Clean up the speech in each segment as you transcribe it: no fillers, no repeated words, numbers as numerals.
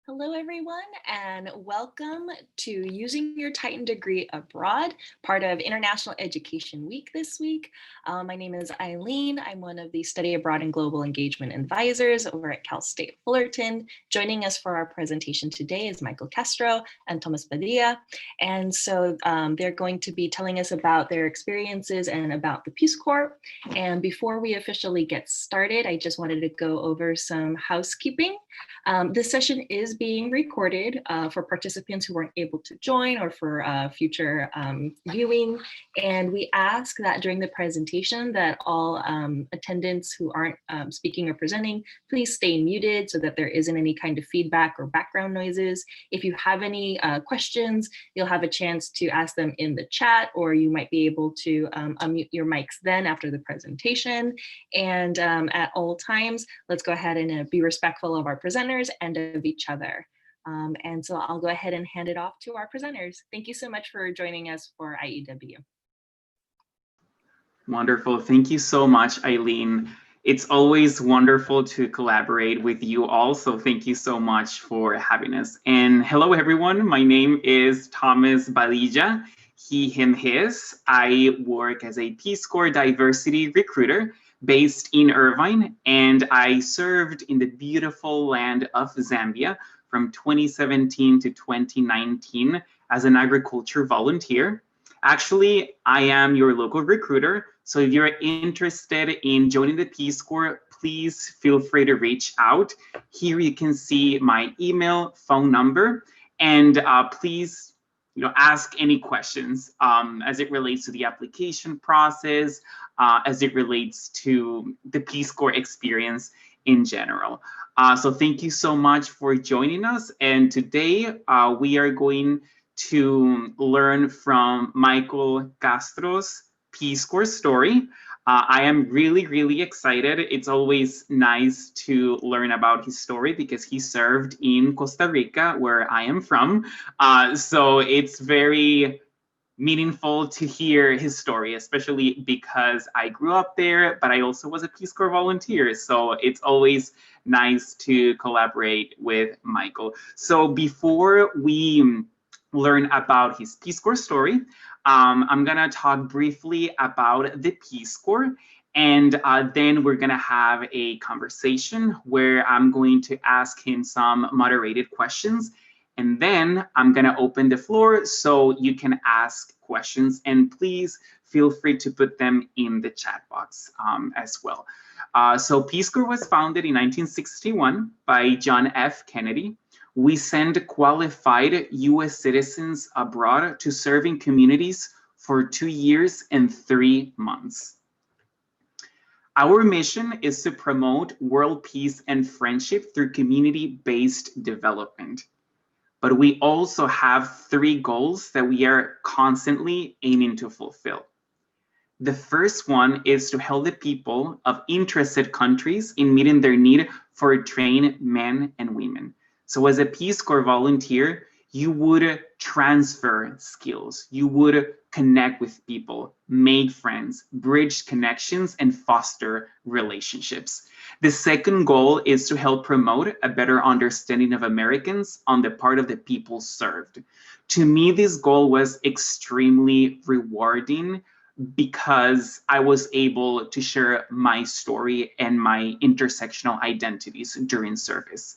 Hello, everyone, and welcome to Using Your Titan Degree Abroad, part of International Education Week this week. My name is Eileen. I'm one of the Study Abroad and Global Engagement Advisors over at Cal State Fullerton. Joining us for our presentation today is Michael Castro and Thomas Padilla. And so they're going to be telling us about their experiences and about the Peace Corps. And before we officially get started, I just wanted to go over some housekeeping. This session is being recorded for participants who weren't able to join or for future viewing. And we ask that during the presentation that all attendants who aren't speaking or presenting, please stay muted so that there isn't any kind of feedback or background noises. If you have any questions, you'll have a chance to ask them in the chat, or you might be able to unmute your mics then after the presentation. And at all times, let's go ahead and be respectful of our presenters and of each other. And so I'll go ahead and hand it off to our presenters. Thank you so much for joining us for IEW. Wonderful. Thank you so much, Eileen. It's always wonderful to collaborate with you all, so thank you so much for having us. And hello, everyone. My name is Thomas Badilla, he, him, his. I work as a Peace Corps diversity recruiter based in Irvine, and I served in the beautiful land of Zambia from 2017 to 2019 as an agriculture volunteer. Actually, I am your local recruiter, so if you're interested in joining the Peace Corps, please feel free to reach out. Here you can see my email, phone number, and please ask any questions as it relates to the application process, as it relates to the Peace Corps experience in general. So thank you so much for joining us. And today we are going to learn from Michael Castro's Peace Corps story. I am really, really excited. It's always nice to learn about his story because he served in Costa Rica, where I am from. So it's very meaningful to hear his story, especially because I grew up there, but I also was a Peace Corps volunteer. So it's always nice to collaborate with Michael. So before we learn about his Peace Corps story, I'm gonna talk briefly about the Peace Corps, and then we're gonna have a conversation where I'm going to ask him some moderated questions, and then I'm gonna open the floor so you can ask questions, and please feel free to put them in the chat box as well. So Peace Corps was founded in 1961 by John F. Kennedy. We send qualified US citizens abroad to serve in communities for 2 years and 3 months. Our mission is to promote world peace and friendship through community-based development. But we also have 3 goals that we are constantly aiming to fulfill. The first one is to help the people of interested countries in meeting their need for trained men and women. So as a Peace Corps volunteer, you would transfer skills, you would connect with people, make friends, bridge connections, and foster relationships. The second goal is to help promote a better understanding of Americans on the part of the people served. To me, this goal was extremely rewarding because I was able to share my story and my intersectional identities during service.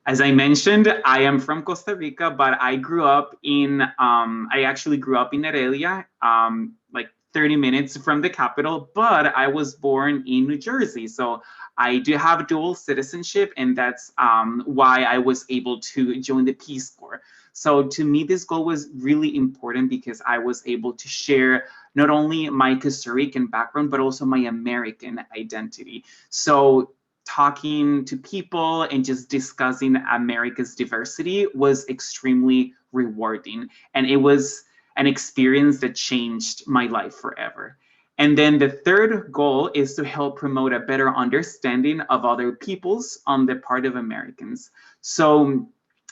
As I mentioned, I am from Costa Rica, but I grew up in, I actually grew up in Heredia, like 30 minutes from the capital, but I was born in New Jersey. So I do have dual citizenship, and that's why I was able to join the Peace Corps. So to me, this goal was really important because I was able to share not only my Costa Rican background, but also my American identity. So talking to people and just discussing America's diversity was extremely rewarding. And it was an experience that changed my life forever. And then the third goal is to help promote a better understanding of other peoples on the part of Americans. So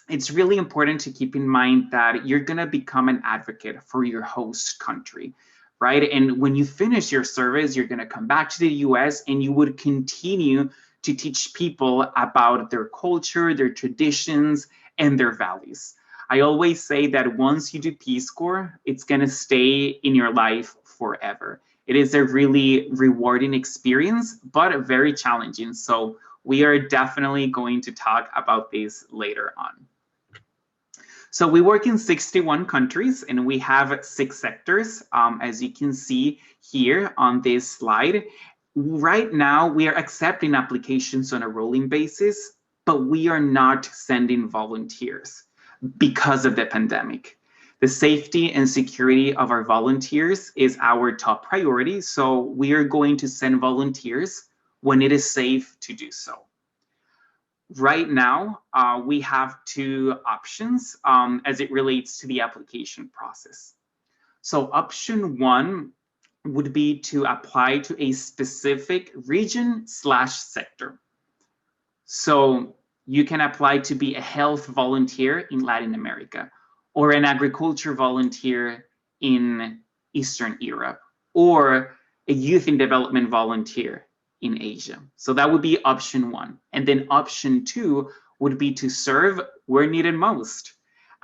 it's really important to keep in mind that you're gonna become an advocate for your host country, right? And when you finish your service, you're gonna come back to the US and you would continue to teach people about their culture, their traditions, and their values. I always say that once you do Peace Corps, it's going to stay in your life forever. It is a really rewarding experience, but very challenging. So we are definitely going to talk about this later on. So we work in 61 countries and we have 6 sectors, as you can see here on this slide. Right now, we are accepting applications on a rolling basis, but we are not sending volunteers because of the pandemic. The safety and security of our volunteers is our top priority, so we are going to send volunteers when it is safe to do so. Right now, we have 2 options as it relates to the application process. So option 1 would be to apply to a specific region/sector. So you can apply to be a health volunteer in Latin America, or an agriculture volunteer in Eastern Europe, or a youth in development volunteer in Asia. So that would be option 1. And then option 2 would be to serve where needed most.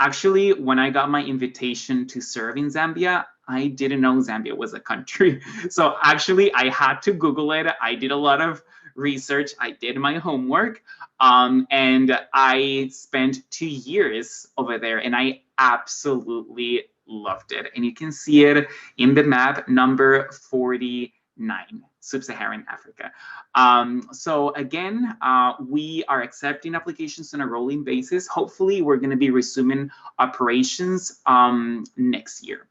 Actually, when I got my invitation to serve in Zambia, I didn't know Zambia was a country. So actually, I had to Google it. I did a lot of research. I did my homework. And I spent 2 years over there, and I absolutely loved it. And you can see it in the map, number 49. Sub-Saharan Africa. So again, we are accepting applications on a rolling basis. Hopefully, we're going to be resuming operations next year.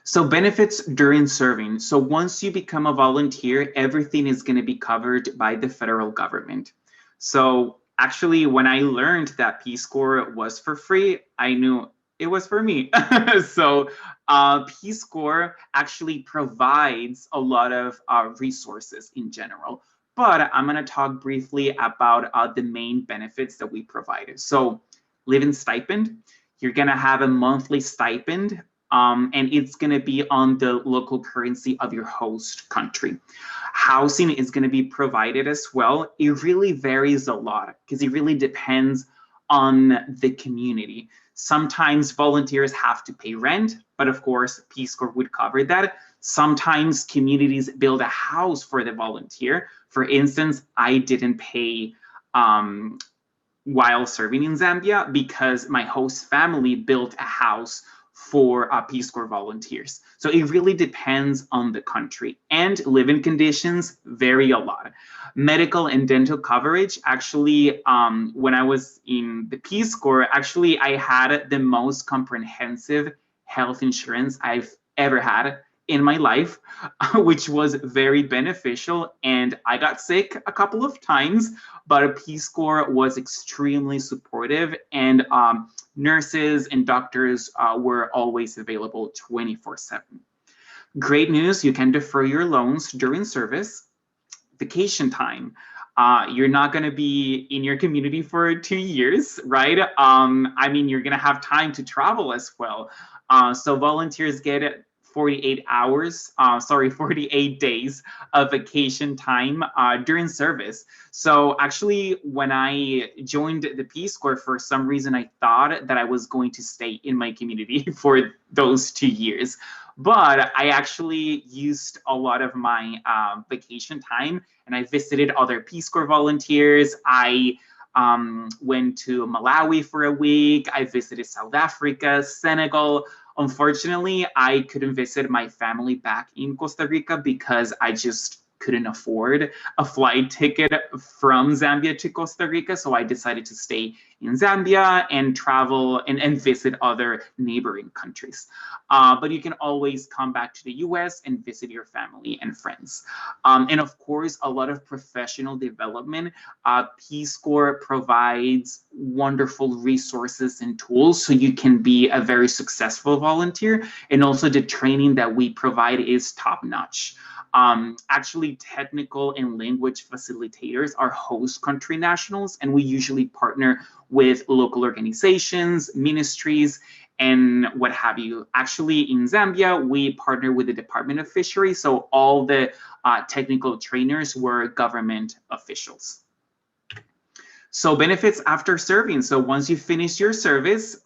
So benefits during serving. So once you become a volunteer, everything is going to be covered by the federal government. So actually, when I learned that Peace Corps was for free, I knew it was for me. So Peace Corps actually provides a lot of resources in general. But I'm going to talk briefly about the main benefits that we provided. So living stipend, you're going to have a monthly stipend, and it's going to be on the local currency of your host country. Housing is going to be provided as well. It really varies a lot because it really depends on the community. Sometimes volunteers have to pay rent, but of course, Peace Corps would cover that. Sometimes communities build a house for the volunteer. For instance, I didn't pay while serving in Zambia because my host family built a house for Peace Corps volunteers. So it really depends on the country, and living conditions vary a lot. Medical and dental coverage, actually, when I was in the Peace Corps, actually I had the most comprehensive health insurance I've ever had in my life, which was very beneficial. And I got sick a couple of times, but Peace Corps was extremely supportive, and nurses and doctors were always available 24/7. Great news, you can defer your loans during service. Vacation time. You're not going to be in your community for 2 years, right? I mean, you're going to have time to travel as well. So volunteers get 48 days of vacation time during service. So actually, when I joined the Peace Corps, for some reason, I thought that I was going to stay in my community for those 2 years. But I actually used a lot of my vacation time, and I visited other Peace Corps volunteers. I went to Malawi for a week. I visited South Africa, Senegal. Unfortunately, I couldn't visit my family back in Costa Rica because I just couldn't afford a flight ticket from Zambia to Costa Rica. So I decided to stay in Zambia and travel and visit other neighboring countries. But you can always come back to the US and visit your family and friends. And of course, a lot of professional development. Peace Corps provides wonderful resources and tools so you can be a very successful volunteer. And also the training that we provide is top-notch. Actually, technical and language facilitators are host country nationals, and we usually partner with local organizations, ministries, and what have you. Actually, in Zambia, we partner with the Department of Fisheries, so all the technical trainers were government officials. So benefits after serving. So once you finish your service,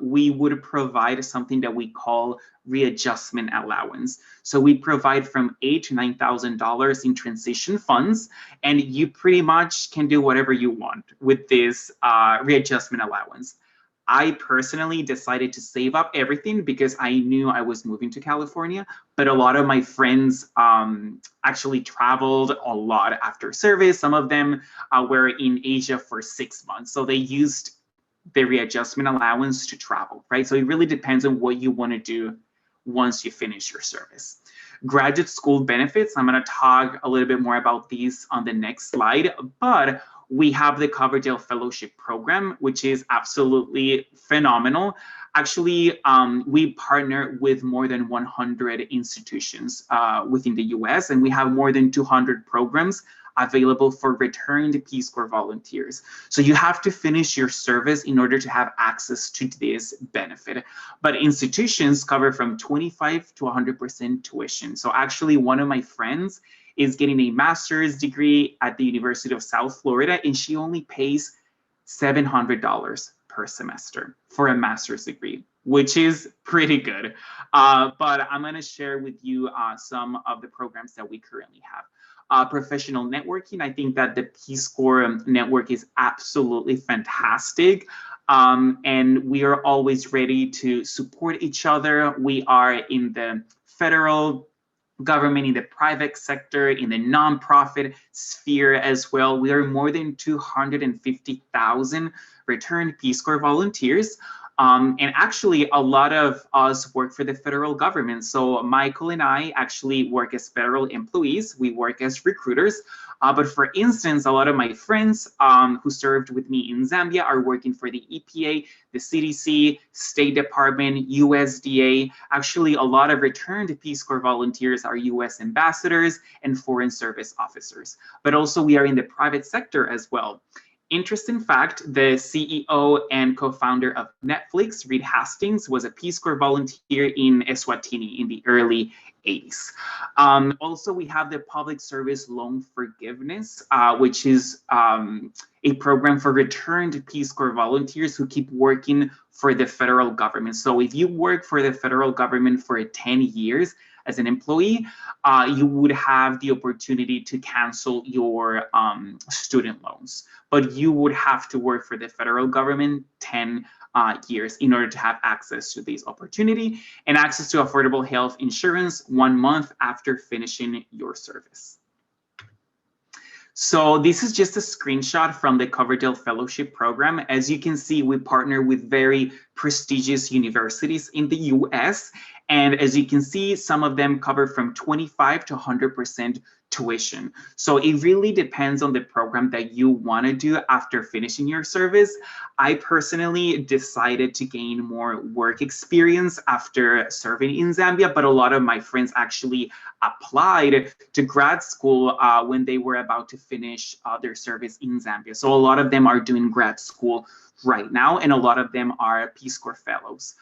we would provide something that we call readjustment allowance. So we provide from $8,000 to $9,000 in transition funds, and you pretty much can do whatever you want with this readjustment allowance. I personally decided to save up everything because I knew I was moving to California, but a lot of my friends actually traveled a lot after service. Some of them were in Asia for 6 months. So they used the readjustment allowance to travel, right? So it really depends on what you want to do once you finish your service. Graduate school benefits, I'm going to talk a little bit more about these on the next slide, but we have the Coverdale Fellowship Program, which is absolutely phenomenal. Actually, we partner with more than 100 institutions within the US, and we have more than 200 programs available for returned Peace Corps volunteers. So you have to finish your service in order to have access to this benefit. But institutions cover from 25 to 100% tuition. So actually, one of my friends is getting a master's degree at the University of South Florida, and she only pays $700 per semester for a master's degree, which is pretty good. But I'm going to share with you some of the programs that we currently have. Professional networking, I think that the Peace Corps network is absolutely fantastic. And we are always ready to support each other. We are in the federal government, in the private sector, in the nonprofit sphere as well. We are more than 250,000 returned Peace Corps volunteers. And actually, a lot of us work for the federal government. So Michael and I actually work as federal employees. We work as recruiters. But for instance, a lot of my friends who served with me in Zambia are working for the EPA, the CDC, State Department, USDA. Actually, a lot of returned Peace Corps volunteers are US ambassadors and foreign service officers. But also we are in the private sector as well. Interesting fact, the CEO and co-founder of Netflix, Reed Hastings, was a Peace Corps volunteer in Eswatini in the early 80s. Also, we have the Public Service Loan Forgiveness, which is a program for returned Peace Corps volunteers who keep working for the federal government. So if you work for the federal government for 10 years as an employee, you would have the opportunity to cancel your student loans. But you would have to work for the federal government 10 years in order to have access to this opportunity and access to affordable health insurance 1 month after finishing your service. So this is just a screenshot from the Coverdale Fellowship Program. As you can see, we partner with very prestigious universities in the US. And as you can see, some of them cover from 25 to 100% tuition. So it really depends on the program that you want to do after finishing your service. I personally decided to gain more work experience after serving in Zambia, but a lot of my friends actually applied to grad school when they were about to finish their service in Zambia. So a lot of them are doing grad school right now, and a lot of them are Peace Corps fellows.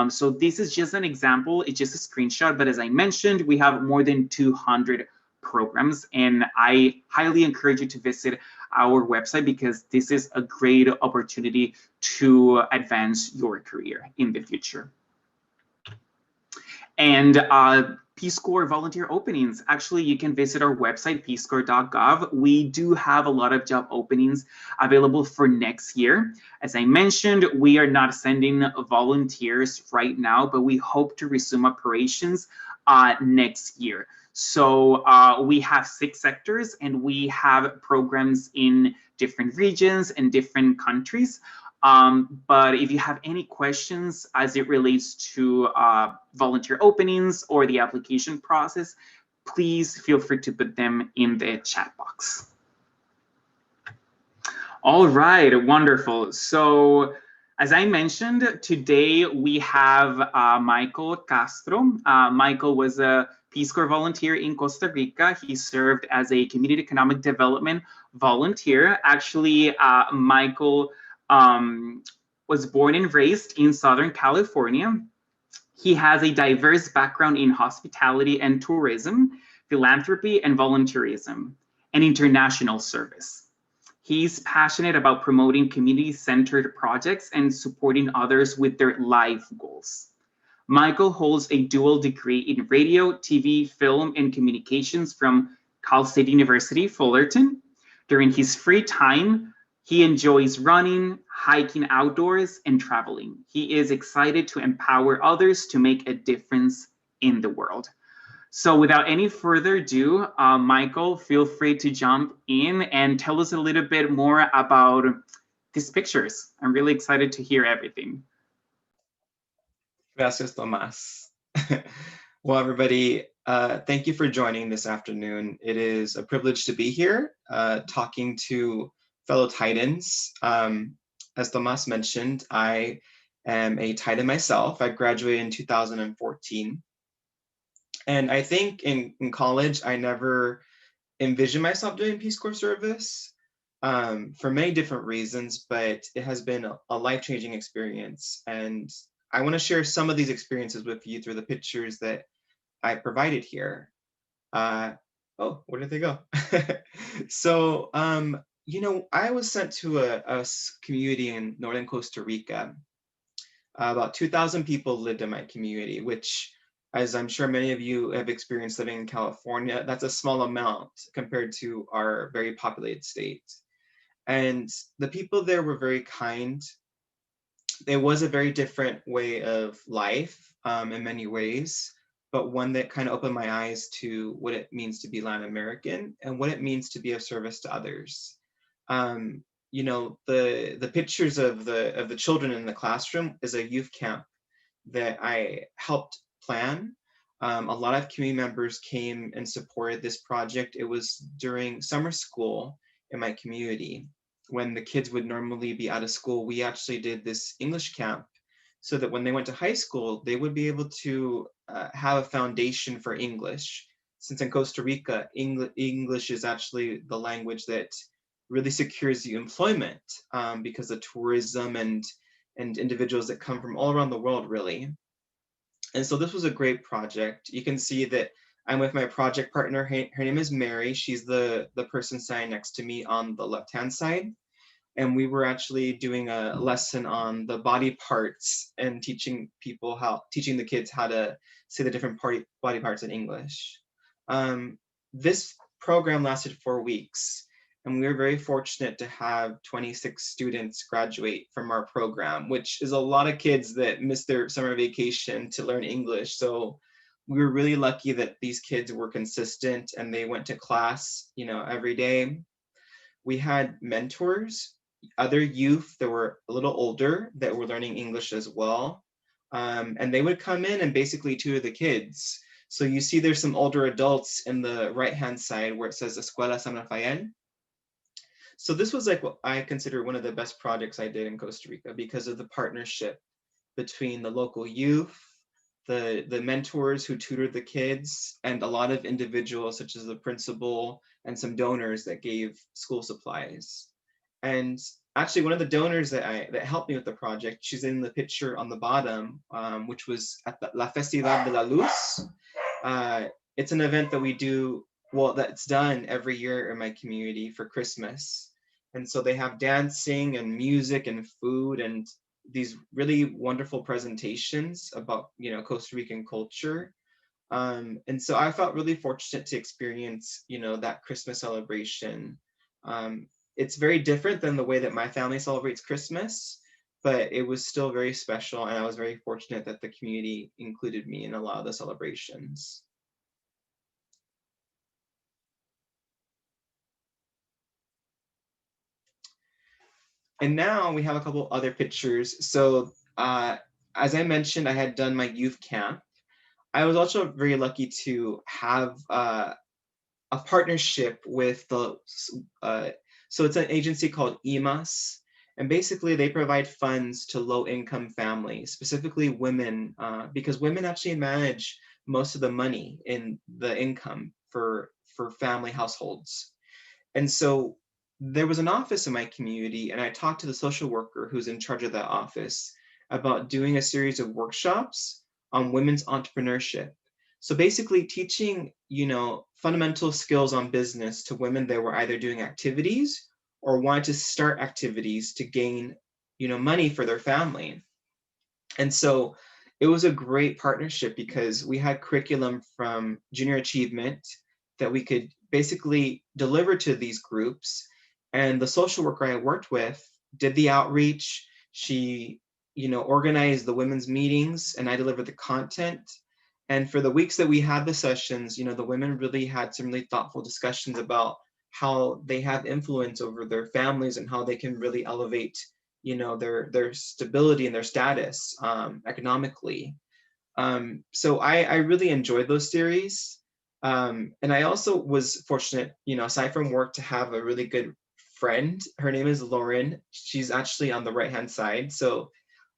So this is just an example, it's just a screenshot, but as I mentioned, we have more than 200 programs, and I highly encourage you to visit our website because this is a great opportunity to advance your career in the future. And Peace Corps volunteer openings. Actually, you can visit our website, peacecorps.gov. We do have a lot of job openings available for next year. As I mentioned, we are not sending volunteers right now, but we hope to resume operations next year. So we have 6 sectors and we have programs in different regions and different countries. But if you have any questions as it relates to volunteer openings or the application process, please feel free to put them in the chat box. All right, wonderful. So as I mentioned, today we have Michael Castro. Michael was a Peace Corps volunteer in Costa Rica. He served as a community economic development volunteer. Actually, Michael was born and raised in Southern California. He has a diverse background in hospitality and tourism, philanthropy and volunteerism, and international service. He's passionate about promoting community-centered projects and supporting others with their life goals. Michael holds a dual degree in radio, TV, film, and communications from Cal State University, Fullerton. During his free time, he enjoys running, hiking outdoors, and traveling. He is excited to empower others to make a difference in the world. So without any further ado, Michael, feel free to jump in and tell us a little bit more about these pictures. I'm really excited to hear everything. Gracias, Tomas. Well, everybody, thank you for joining this afternoon. It is a privilege to be here talking to fellow Titans. As Tomas mentioned, I am a Titan myself. I graduated in 2014. And I think in college, I never envisioned myself doing Peace Corps service for many different reasons, but it has been a life-changing experience. And I want to share some of these experiences with you through the pictures that I provided here. Oh, where did they go? So, you know, I was sent to a community in northern Costa Rica. About 2,000 people lived in my community, which, as I'm sure many of you have experienced living in California, that's a small amount compared to our very populated state. And the people there were very kind. It was a very different way of life in many ways, but one that kind of opened my eyes to what it means to be Latin American and what it means to be of service to others. You know, the pictures of the children in the classroom is a youth camp that I helped plan. A lot of community members came and supported this project. It was during summer school in my community. When the kids would normally be out of school, we actually did this English camp so that when they went to high school, they would be able to have a foundation for English. Since in Costa Rica, English is actually the language that really secures you employment because of tourism and individuals that come from all around the world, really. And so this was a great project. You can see that I'm with my project partner. Her name is Mary. She's the person standing next to me on the left-hand side. And we were actually doing a lesson on the body parts and teaching the kids how to say the different body parts in English. This program lasted 4 weeks. And we were very fortunate to have 26 students graduate from our program, which is a lot of kids that missed their summer vacation to learn English. So we were really lucky that these kids were consistent and they went to class, you know, every day. We had mentors, other youth that were a little older that were learning English as well. And they would come in and basically tutor the kids. So you see there's some older adults in the right-hand side where it says Escuela San Rafael. So this was like what I consider one of the best projects I did in Costa Rica because of the partnership between the local youth, the mentors who tutored the kids, and a lot of individuals such as the principal and some donors that gave school supplies. And actually one of the donors that helped me with the project, she's in the picture on the bottom, which was at the La Festival de la Luz. It's an event that we do, well, that's done every year in my community for Christmas. And so they have dancing and music and food and these really wonderful presentations about, you know, Costa Rican culture. And so I felt really fortunate to experience, you know, that Christmas celebration. It's very different than the way that my family celebrates Christmas, but it was still very special. And I was very fortunate that the community included me in a lot of the celebrations. And now we have a couple other pictures. So as I mentioned, I had done my youth camp. I was also very lucky to have a partnership with so it's an agency called IMAS. And basically they provide funds to low-income families, specifically women, because women actually manage most of the money in the income for family households. And so there was an office in my community, and I talked to the social worker who's in charge of that office about doing a series of workshops on women's entrepreneurship. So basically teaching, fundamental skills on business to women that were either doing activities or wanted to start activities to gain, money for their family. And so it was a great partnership because we had curriculum from junior achievement that we could basically deliver to these groups. And the social worker I worked with did the outreach. She, organized the women's meetings, and I delivered the content. And for the weeks that we had the sessions, the women really had some really thoughtful discussions about how they have influence over their families and how they can really elevate, their stability and their status economically. So I really enjoyed those series. And I also was fortunate, aside from work, to have a really good friend. Her name is Lauren. She's actually on the right-hand side. So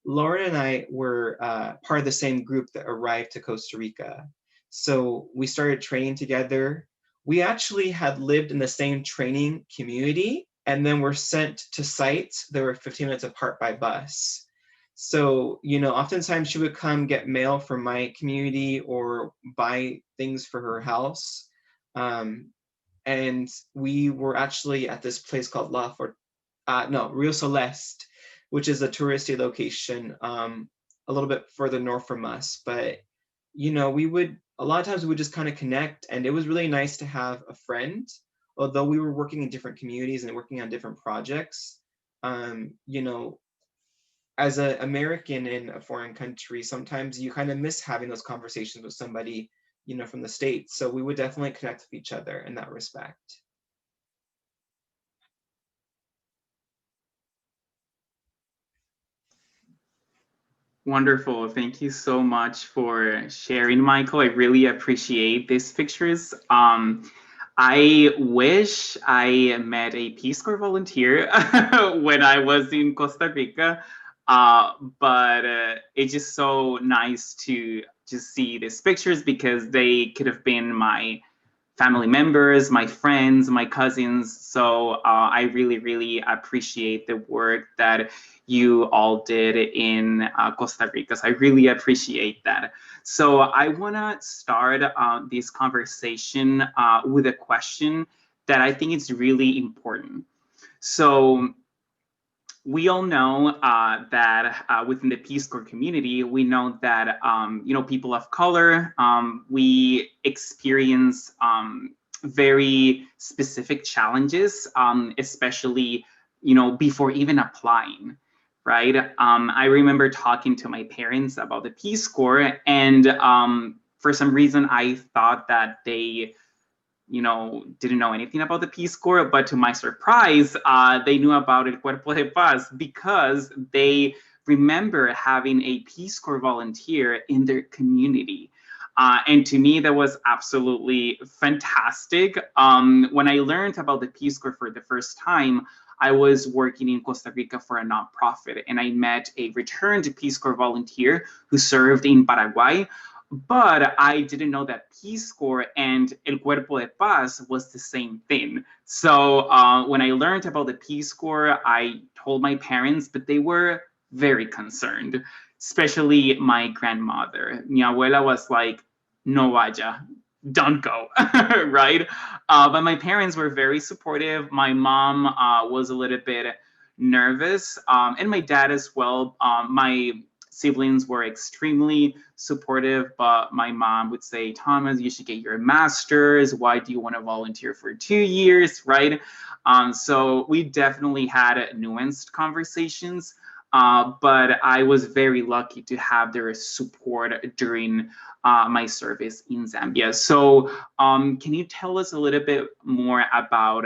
Lauren and I were part of the same group that arrived to Costa Rica. So we started training together. We actually had lived in the same training community and then were sent to sites that were 15 minutes apart by bus. So, oftentimes she would come get mail from my community or buy things for her house. And we were actually at this place called Rio Celeste, which is a touristy location a little bit further north from us. But, a lot of times we would just kind of connect, and it was really nice to have a friend, although we were working in different communities and working on different projects. As an American in a foreign country, sometimes you kind of miss having those conversations with somebody, from the States. So we would definitely connect with each other in that respect. Wonderful. Thank you so much for sharing, Michael. I really appreciate these pictures. I wish I met a Peace Corps volunteer when I was in Costa Rica, but it's just so nice to just see these pictures because they could have been my family members, my friends, my cousins. So I really, really appreciate the work that you all did in Costa Rica. So I really appreciate that. So I want to start this conversation with a question that I think is really important. So we all know that within the Peace Corps community, we know that people of color, we experience very specific challenges, especially before even applying, right? I remember talking to my parents about the Peace Corps, and for some reason I thought that they didn't know anything about the Peace Corps, but to my surprise, they knew about El Cuerpo de Paz because they remember having a Peace Corps volunteer in their community. And to me, that was absolutely fantastic. When I learned about the Peace Corps for the first time, I was working in Costa Rica for a nonprofit, and I met a returned Peace Corps volunteer who served in Paraguay. But I didn't know that Peace Corps and El Cuerpo de Paz was the same thing. So when I learned about the Peace Corps, I told my parents, but they were very concerned, especially my grandmother. Mi abuela was like, no vaya, don't go, right? But my parents were very supportive. My mom was a little bit nervous, and my dad as well. My siblings were extremely supportive, but my mom would say, Thomas, you should get your master's. Why do you want to volunteer for 2 years, right? So we definitely had nuanced conversations, but I was very lucky to have their support during my service in Zambia. So can you tell us a little bit more about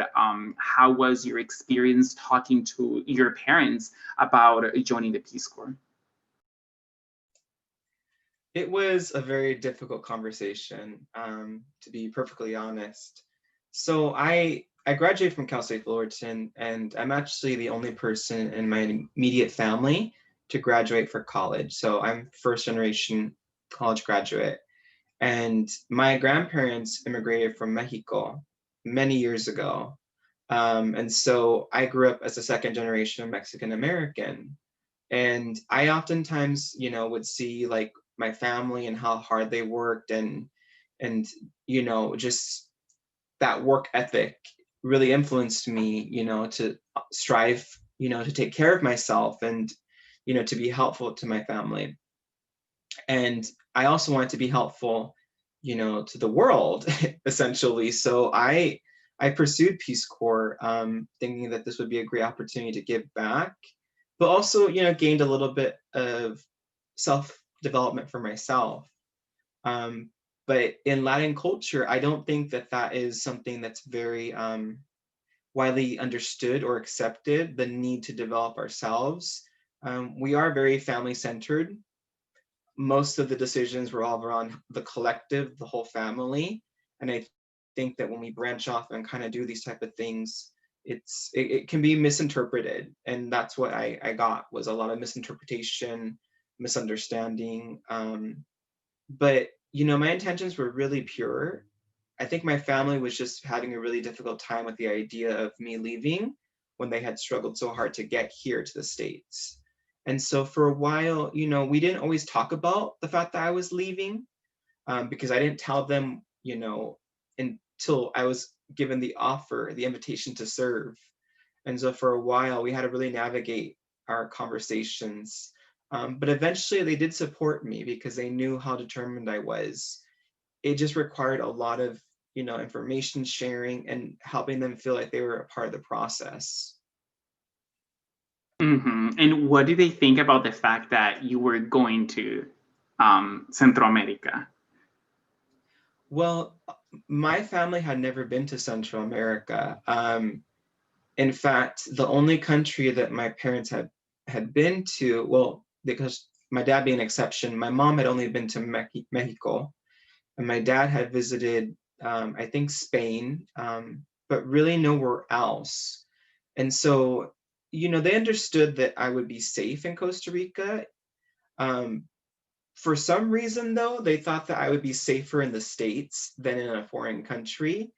how was your experience talking to your parents about joining the Peace Corps? It was a very difficult conversation, to be perfectly honest. So I graduated from Cal State Fullerton, and I'm actually the only person in my immediate family to graduate for college. So I'm first generation college graduate. And my grandparents immigrated from Mexico many years ago. And so I grew up as a second generation Mexican American. And I oftentimes, would see like my family and how hard they worked and just that work ethic really influenced me, to strive, to take care of myself and, to be helpful to my family. And I also wanted to be helpful, to the world, essentially. So I pursued Peace Corps, thinking that this would be a great opportunity to give back, but also, gained a little bit of self-development for myself. But in Latin culture, I don't think that is something that's very widely understood or accepted, the need to develop ourselves. We are very family-centered. Most of the decisions revolve around the collective, the whole family. And I think that when we branch off and kind of do these type of things, it can be misinterpreted. And that's what I got, was a lot of misinterpretation, misunderstanding. But, my intentions were really pure. I think my family was just having a really difficult time with the idea of me leaving when they had struggled so hard to get here to the States. And so for a while, we didn't always talk about the fact that I was leaving, because I didn't tell them, until I was given the offer, the invitation to serve. And so for a while, we had to really navigate our conversations. But eventually they did support me because they knew how determined I was. It just required a lot of, information sharing and helping them feel like they were a part of the process. And what do they think about the fact that you were going to Centro America? Well, my family had never been to Central America. In fact, the only country that my parents had been to, well, because my dad being an exception, my mom had only been to Mexico, and my dad had visited, I think, Spain, but really nowhere else. And so, they understood that I would be safe in Costa Rica. For some reason, though, they thought that I would be safer in the States than in a foreign country.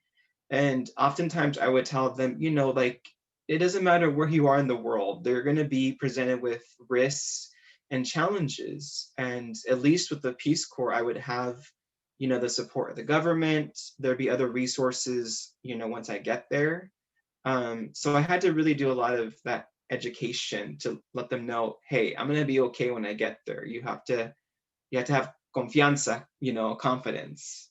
And oftentimes I would tell them, like, it doesn't matter where you are in the world, they're going to be presented with risks and challenges. And at least with the Peace Corps, I would have, the support of the government. There'd be other resources, once I get there. So I had to really do a lot of that education to let them know, hey, I'm going to be okay when I get there. You have to have confianza, confidence.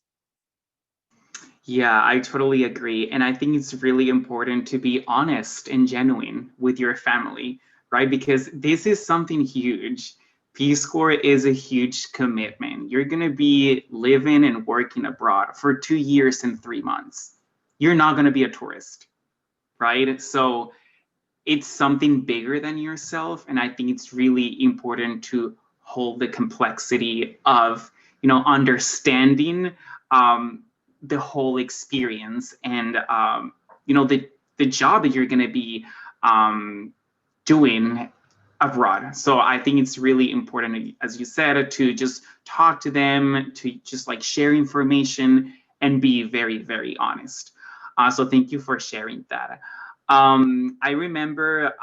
Yeah, I totally agree. And I think it's really important to be honest and genuine with your family, right? Because this is something huge. Peace Corps is a huge commitment. You're going to be living and working abroad for 2 years and 3 months. You're not going to be a tourist, right? So it's something bigger than yourself. And I think it's really important to hold the complexity of, understanding the whole experience and, the job that you're going to be doing abroad. So I think it's really important, as you said, to just talk to them, to just like share information and be very, very honest. So thank you for sharing that. I remember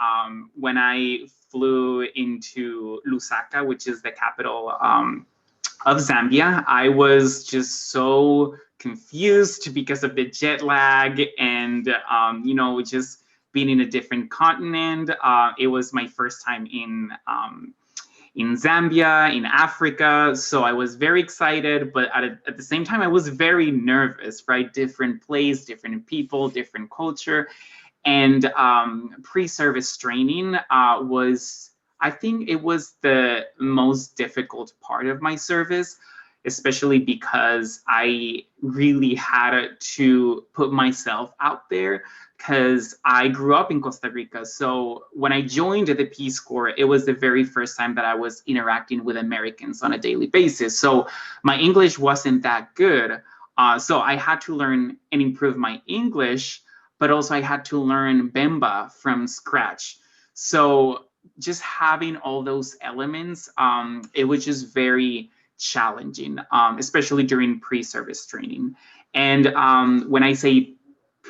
when I flew into Lusaka, which is the capital of Zambia, I was just so confused because of the jet lag and, just being in a different continent. It was my first time in Zambia, in Africa. So I was very excited, but at the same time, I was very nervous, right? Different place, different people, different culture. And pre-service training was, I think it was the most difficult part of my service, especially because I really had to put myself out there because I grew up in Costa Rica. So when I joined the Peace Corps, it was the very first time that I was interacting with Americans on a daily basis. So my English wasn't that good. So I had to learn and improve my English, but also I had to learn Bemba from scratch. So just having all those elements, it was just very challenging, especially during pre-service training. And when I say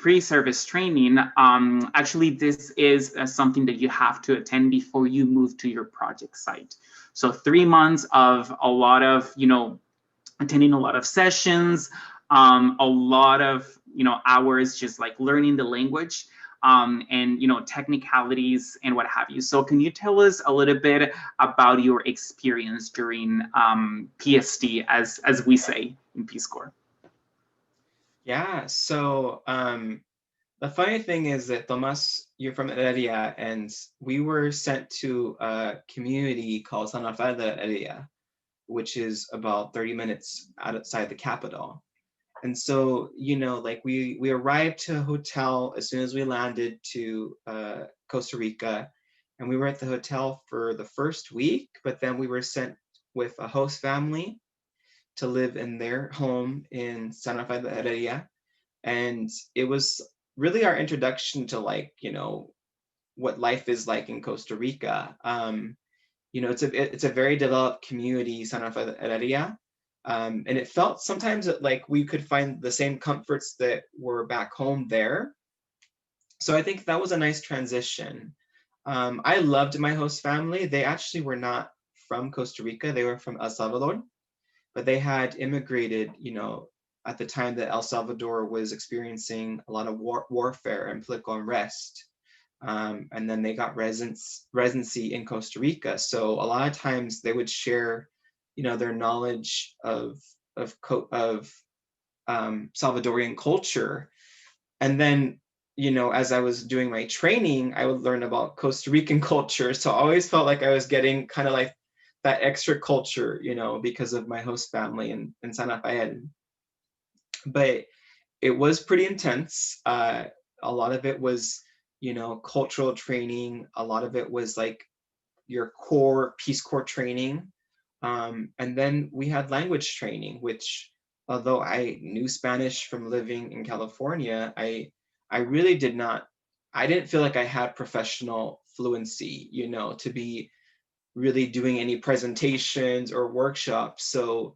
pre-service training, actually this is something that you have to attend before you move to your project site. So 3 months of a lot of, attending a lot of sessions, a lot of, hours just like learning the language, and technicalities and what have you. So can you tell us a little bit about your experience during PST, as we say in Peace Corps? Yeah, so the funny thing is that Tomas, you're from Heredia, and we were sent to a community called San Rafael de Heredia, which is about 30 minutes outside the capital. And so, like we arrived to a hotel as soon as we landed to Costa Rica, and we were at the hotel for the first week, but then we were sent with a host family to live in their home in San Rafael de Heredia. And it was really our introduction to what life is like in Costa Rica. It's a very developed community, San Rafael de Heredia. And it felt sometimes that like we could find the same comforts that were back home there. So I think that was a nice transition. I loved my host family. They actually were not from Costa Rica. They were from El Salvador, but they had immigrated, at the time that El Salvador was experiencing a lot of warfare and political unrest. And then they got residency in Costa Rica. So a lot of times they would share, their knowledge of Salvadorian culture. And then, as I was doing my training, I would learn about Costa Rican culture. So I always felt like I was getting kind of like that extra culture, because of my host family in San Rafael. But it was pretty intense. A lot of it was, cultural training. A lot of it was like your core Peace Corps training. And then we had language training, which, although I knew Spanish from living in California, I really I didn't feel like I had professional fluency, to be really doing any presentations or workshops. So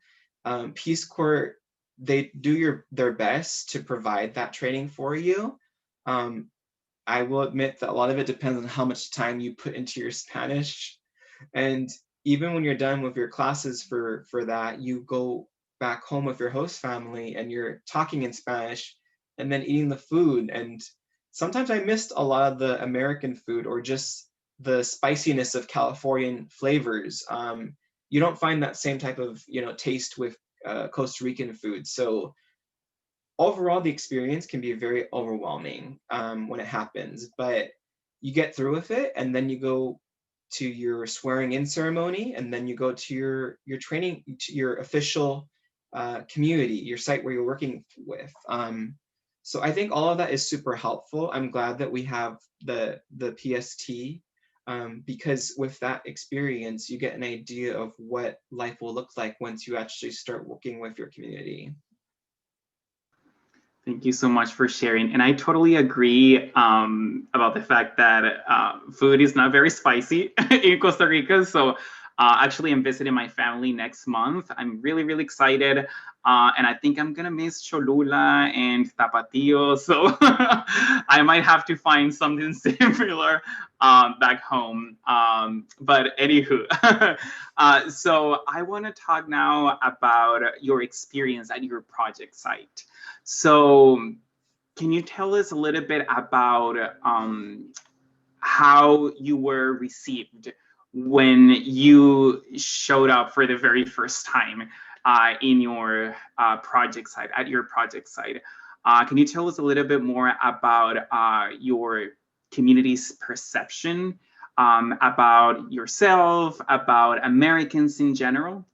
Peace Corps, they do their best to provide that training for you. I will admit that a lot of it depends on how much time you put into your Spanish. And even when you're done with your classes for that, you go back home with your host family and you're talking in Spanish and then eating the food. And sometimes I missed a lot of the American food or just the spiciness of Californian flavors. You don't find that same type of taste with Costa Rican food. So overall, the experience can be very overwhelming when it happens, but you get through with it, and then you go to your swearing in ceremony, and then you go to your training, to your official community, your site where you're working with. So I think all of that is super helpful. I'm glad that we have the PST, because with that experience, you get an idea of what life will look like once you actually start working with your community. Thank you so much for sharing. And I totally agree about the fact that food is not very spicy in Costa Rica. So actually, I'm visiting my family next month. I'm really, really excited. And I think I'm going to miss Cholula and Tapatio. So I might have to find something similar back home. But anywho, so I want to talk now about your experience at your project site. So can you tell us a little bit about how you were received when you showed up for the very first time in your project site, at your project site? Can you tell us a little bit more about your community's perception about yourself, about Americans in general?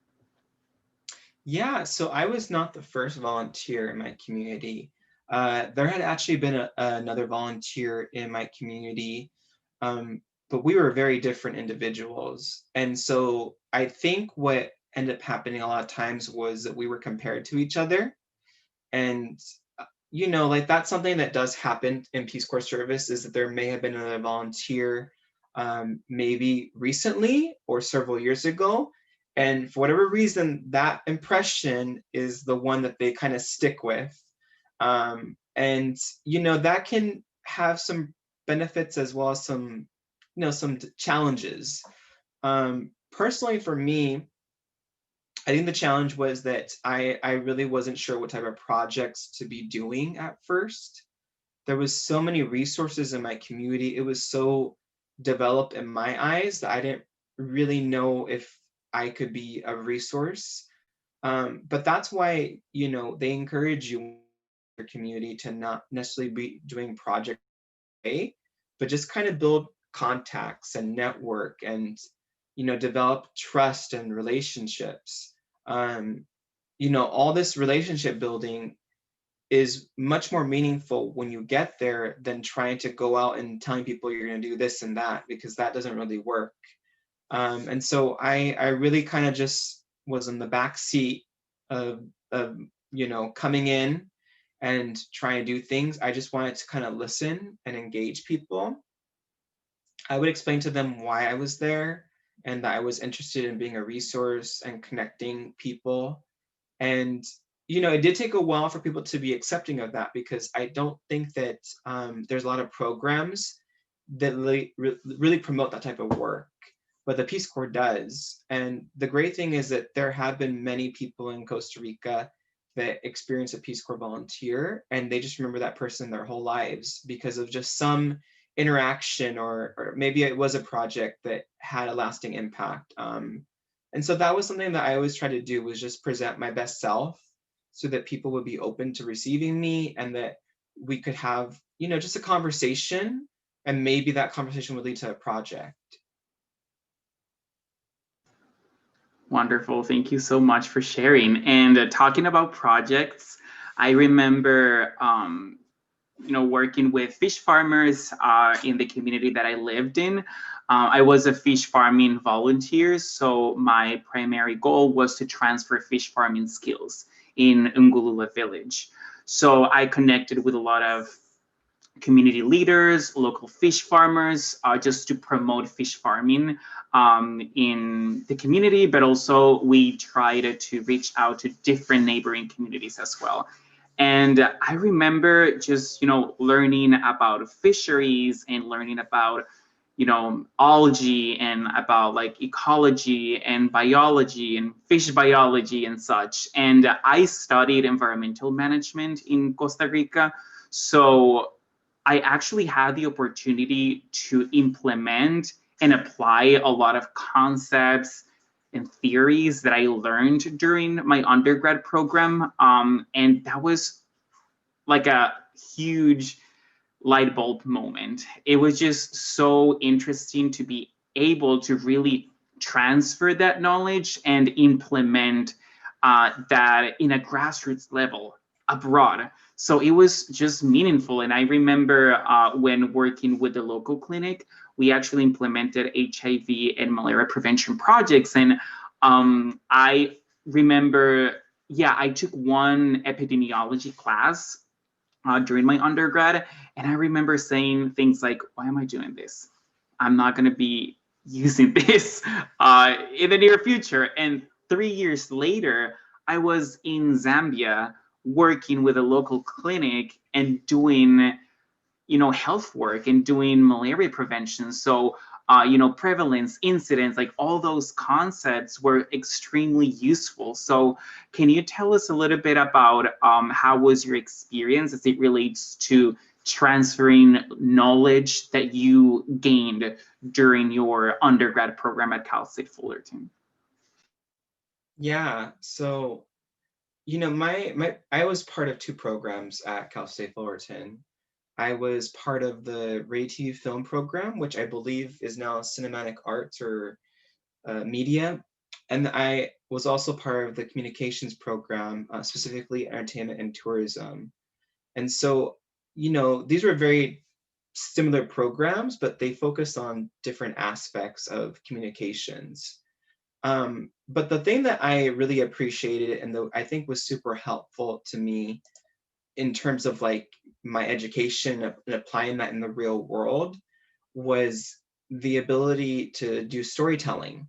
Yeah, so I was not the first volunteer in my community. There had actually been another volunteer in my community, but we were very different individuals. And so I think what ended up happening a lot of times was that we were compared to each other. And, like that's something that does happen in Peace Corps service, is that there may have been another volunteer maybe recently or several years ago. And for whatever reason, that impression is the one that they kind of stick with. And, that can have some benefits as well as some, some challenges. Personally, for me, I think the challenge was that I really wasn't sure what type of projects to be doing at first. There was so many resources in my community. It was so developed in my eyes that I didn't really know if I could be a resource. But that's why, they encourage you in your community to not necessarily be doing project A, but just kind of build contacts and network and, develop trust and relationships. Um, all this relationship building is much more meaningful when you get there than trying to go out and telling people you're going to do this and that, because that doesn't really work. And so I really kind of just was in the back seat of coming in and trying to do things. I just wanted to kind of listen and engage people. I would explain to them why I was there and that I was interested in being a resource and connecting people. And it did take a while for people to be accepting of that, because I don't think that there's a lot of programs that really promote that type of work, but the Peace Corps does. And the great thing is that there have been many people in Costa Rica that experience a Peace Corps volunteer, and they just remember that person their whole lives because of just some interaction, or maybe it was a project that had a lasting impact. And so that was something that I always tried to do, was just present my best self so that people would be open to receiving me, and that we could have, just a conversation, and maybe that conversation would lead to a project. Wonderful. Thank you so much for sharing. And talking about projects, I remember, working with fish farmers in the community that I lived in. I was a fish farming volunteer, so my primary goal was to transfer fish farming skills in Ngulula village. So I connected with a lot of community leaders, local fish farmers, just to promote fish farming in the community, but also we tried to reach out to different neighboring communities as well. And I remember just, learning about fisheries and learning about, algae and about like ecology and biology and fish biology and such. And I studied environmental management in Costa Rica. So I actually had the opportunity to implement and apply a lot of concepts and theories that I learned during my undergrad program. And that was like a huge light bulb moment. It was just so interesting to be able to really transfer that knowledge and implement that in a grassroots level abroad. So it was just meaningful. And I remember when working with the local clinic, we actually implemented HIV and malaria prevention projects. And I remember, I took one epidemiology class during my undergrad, and I remember saying things like, why am I doing this? I'm not going to be using this in the near future. And 3 years later, I was in Zambia working with a local clinic and doing, health work and doing malaria prevention. So, prevalence, incidence, like all those concepts were extremely useful. So can you tell us a little bit about how was your experience as it relates to transferring knowledge that you gained during your undergrad program at Cal State Fullerton? Yeah, so I was part of two programs at Cal State Fullerton. I was part of the Radio Film program, which I believe is now cinematic arts or media. And I was also part of the communications program, specifically entertainment and tourism. And so, these were very similar programs, but they focused on different aspects of communications. But the thing that I really appreciated and I think was super helpful to me in terms of like my education and applying that in the real world was the ability to do storytelling.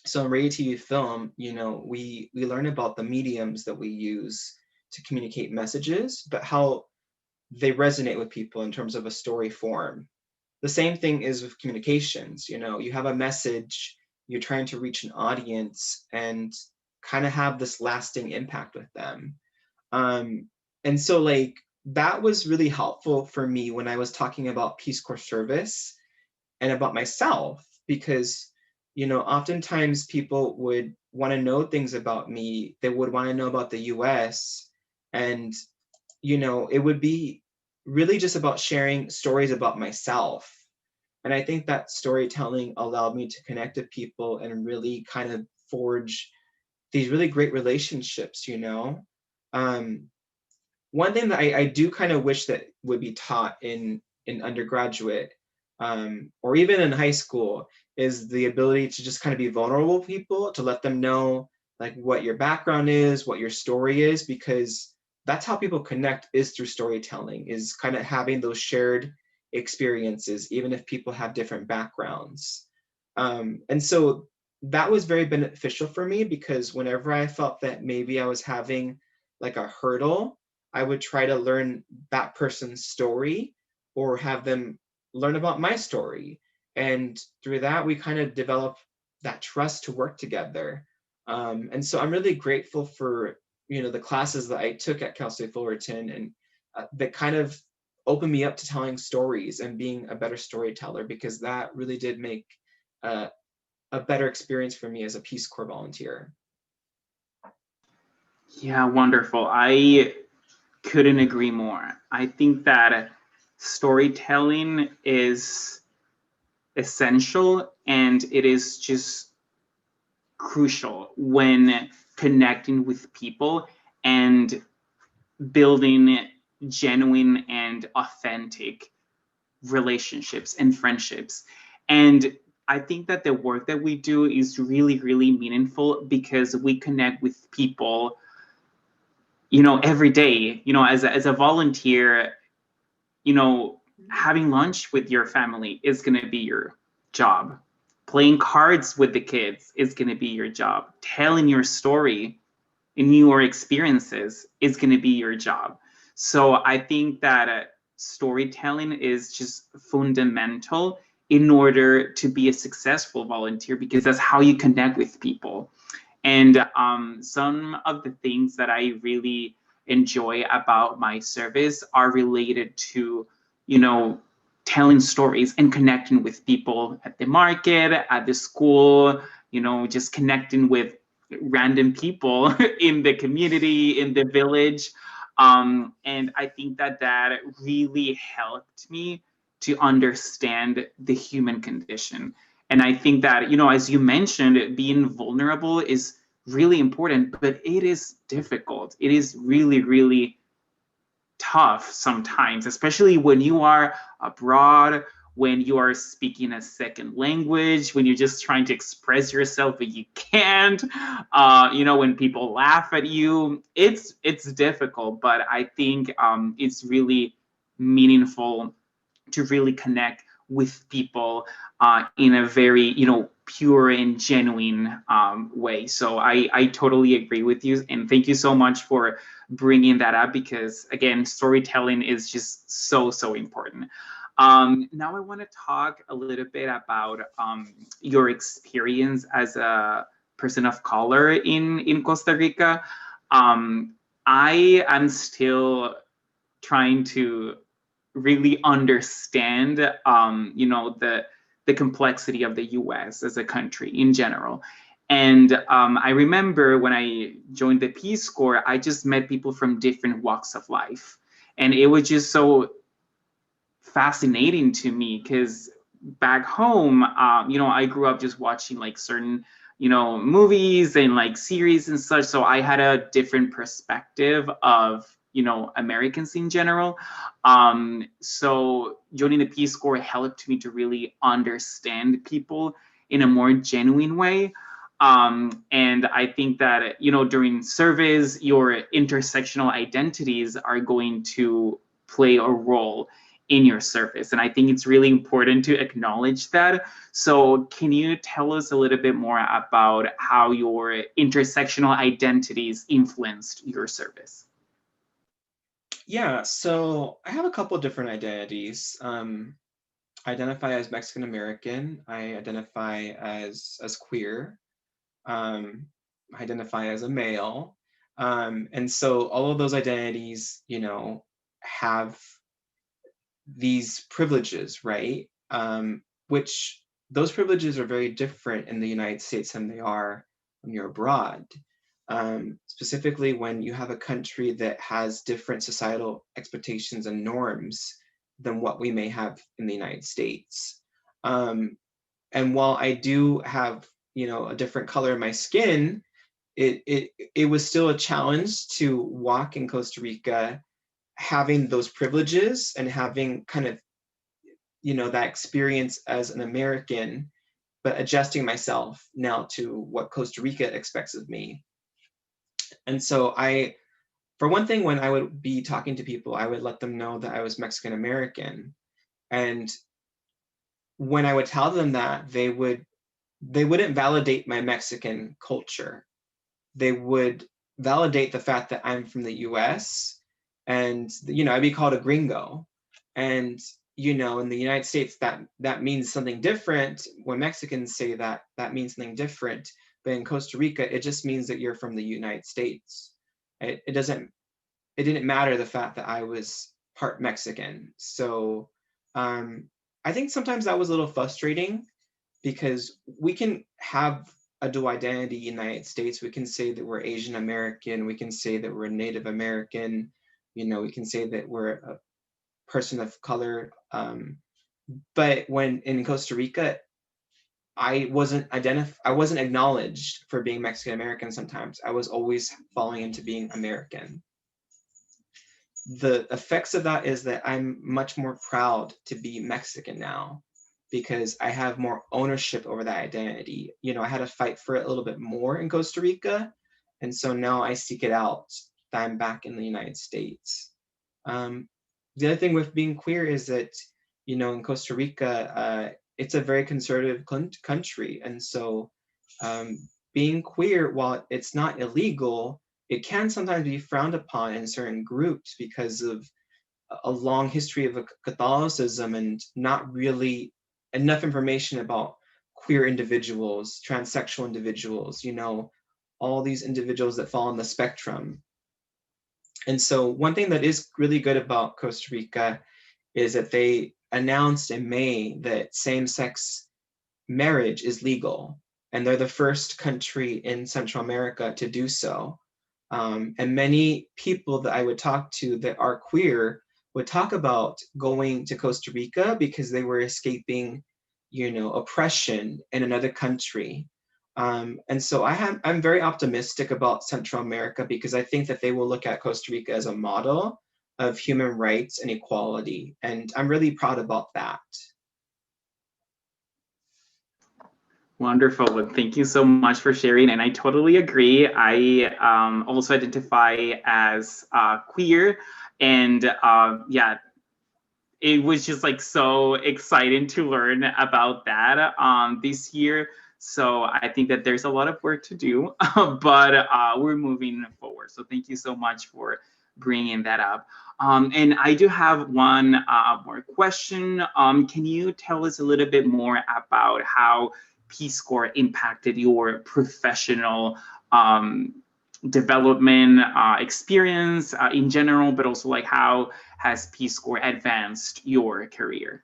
So in radio, TV, film, we learn about the mediums that we use to communicate messages, but how they resonate with people in terms of a story form. The same thing is with communications. You know, you have a message, you're trying to reach an audience and kind of have this lasting impact with them. And so like that was really helpful for me when I was talking about Peace Corps service and about myself, because, you know, oftentimes people would want to know things about me. They would want to know about the US, and, you know, it would be really just about sharing stories about myself. And I think that storytelling allowed me to connect with people and really kind of forge these really great relationships, you know? One thing that I do kind of wish that would be taught in undergraduate, or even in high school, is the ability to just kind of be vulnerable with people, to let them know like what your background is, what your story is, because that's how people connect, is through storytelling, is kind of having those shared experiences, even if people have different backgrounds. And so that was very beneficial for me, because whenever I felt that maybe I was having like a hurdle, I would try to learn that person's story or have them learn about my story. And through that, we kind of develop that trust to work together. And so I'm really grateful for, you know, the classes that I took at Cal State Fullerton, and that kind of opened me up to telling stories and being a better storyteller, because that really did make a better experience for me as a Peace Corps volunteer. Yeah, wonderful. I couldn't agree more. I think that storytelling is essential, and it is just crucial when connecting with people and building genuine and authentic relationships and friendships. And I think that the work that we do is really, really meaningful, because we connect with people, you know, every day. You know, as a volunteer, you know, having lunch with your family is going to be your job. Playing cards with the kids is going to be your job. Telling your story and your experiences is going to be your job. So I think that storytelling is just fundamental in order to be a successful volunteer, because that's how you connect with people. And some of the things that I really enjoy about my service are related to, you know, telling stories and connecting with people at the market, at the school, you know, just connecting with random people in the community, in the village. And I think that that really helped me to understand the human condition. And I think that, you know, as you mentioned, being vulnerable is really important, but it is difficult. It is really, really tough sometimes, especially when you are abroad, when you are speaking a second language, when you're just trying to express yourself but you can't, you know, when people laugh at you. It's difficult, but I think it's really meaningful to really connect with people in a very, you know, pure and genuine way. So I totally agree with you, and thank you so much for bringing that up, because again, storytelling is just so important. Now I want to talk a little bit about your experience as a person of color in Costa Rica. I am still trying to really understand, you know, the complexity of the U.S. as a country in general. And I remember when I joined the Peace Corps, I just met people from different walks of life, and it was just so fascinating to me, because back home, you know, I grew up just watching like certain, you know, movies and like series and such. So I had a different perspective of, you know, Americans in general. So joining the Peace Corps helped me to really understand people in a more genuine way. And I think that, you know, during surveys, your intersectional identities are going to play a role in your service. And I think it's really important to acknowledge that. So can you tell us a little bit more about how your intersectional identities influenced your service? Yeah, so I have a couple different identities. I identify as Mexican American. I identify as queer. I identify as a male. And so all of those identities, have these privileges, right? Which those privileges are very different in the United States than they are when you're abroad. Specifically, when you have a country that has different societal expectations and norms than what we may have in the United States. And while I do have, a different color in my skin, it was still a challenge to walk in Costa Rica having those privileges and having kind of that experience as an American, but adjusting myself now to what Costa Rica expects of me. And so for one thing, when I would be talking to people, I would let them know that I was Mexican American. And when I would tell them that, they wouldn't validate my Mexican culture. They would validate the fact that I'm from the US, and I'd be called a gringo. And in the United States, that means something different. When Mexicans say that, that means something different. But in Costa Rica, it just means that you're from the United States. It didn't matter the fact that I was part Mexican. So I think sometimes that was a little frustrating, because we can have a dual identity in the United States. We can say that we're Asian American. We can say that we're Native American. We can say that we're a person of color. But when in Costa Rica, I wasn't acknowledged for being Mexican American. Sometimes I was always falling into being American. The effects of that is that I'm much more proud to be Mexican now, because I have more ownership over that identity. I had to fight for it a little bit more in Costa Rica. And so now I seek it out that I'm back in the United States. The other thing with being queer is that, in Costa Rica, it's a very conservative country. And so being queer, while it's not illegal, it can sometimes be frowned upon in certain groups because of a long history of Catholicism and not really enough information about queer individuals, transsexual individuals, all these individuals that fall on the spectrum. And so one thing that is really good about Costa Rica is that they announced in May that same-sex marriage is legal, and they're the first country in Central America to do so. And many people that I would talk to that are queer would talk about going to Costa Rica because they were escaping, oppression in another country. And so I'm very optimistic about Central America, because I think that they will look at Costa Rica as a model of human rights and equality. And I'm really proud about that. Wonderful. Well, thank you so much for sharing. And I totally agree. I also identify as queer. And yeah, it was just like so exciting to learn about that this year. So I think that there's a lot of work to do, but we're moving forward. So thank you so much for bringing that up. And I do have one more question. Can you tell us a little bit more about how Peace Corps impacted your professional development experience in general, but also like how has Peace Corps advanced your career?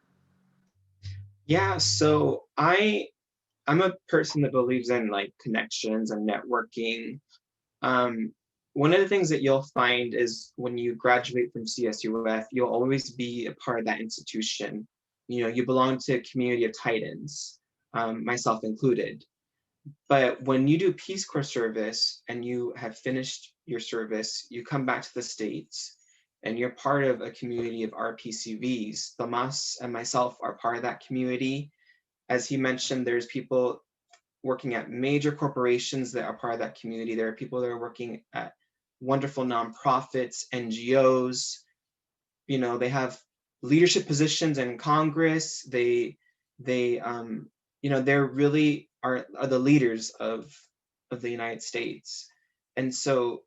Yeah, so I'm a person that believes in like connections and networking. One of the things that you'll find is when you graduate from CSUF, you'll always be a part of that institution. You belong to a community of Titans, myself included. But when you do Peace Corps service and you have finished your service, you come back to the States and you're part of a community of RPCVs. Tomas and myself are part of that community. As he mentioned, there's people working at major corporations that are part of that community. There are people that are working at wonderful nonprofits, NGOs. They have leadership positions in Congress. They they're really are the leaders of the United States. And so